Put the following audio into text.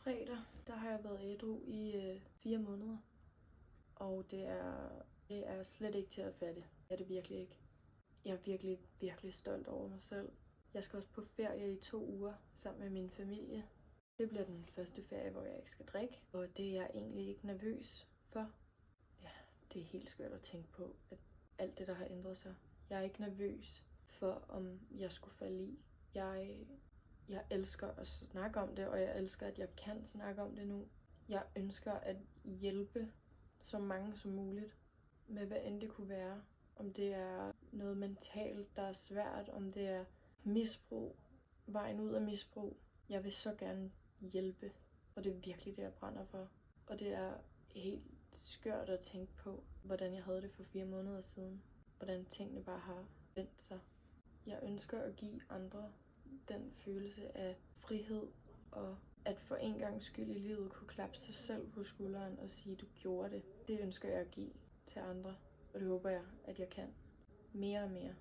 fredag, der har jeg været ædru i 4 måneder. Og det er slet ikke til at fatte. Det er det virkelig ikke. Jeg er virkelig, virkelig stolt over mig selv. Jeg skal også på ferie i 2 uger sammen med min familie. Det bliver den første ferie, hvor jeg ikke skal drikke. Og det er jeg egentlig ikke nervøs for. Ja, det er helt skørt at tænke på, at alt det, der har ændret sig. Jeg er ikke nervøs for, om jeg skulle falde i. Jeg elsker at snakke om det, og jeg elsker, at jeg kan snakke om det nu. Jeg ønsker at hjælpe så mange som muligt med, hvad end det kunne være. Om det er noget mentalt, der er svært, om det er misbrug, vejen ud af misbrug. Jeg vil så gerne hjælpe, og det er virkelig det, jeg brænder for. Og det er helt skørt at tænke på, hvordan jeg havde det for 4 måneder siden. Hvordan tingene bare har vendt sig. Jeg ønsker at give andre den følelse af frihed, og at for en gangs skyld i livet kunne klappe sig selv på skulderen og sige, du gjorde det. Det ønsker jeg at give til andre, og det håber jeg, at jeg kan mere og mere.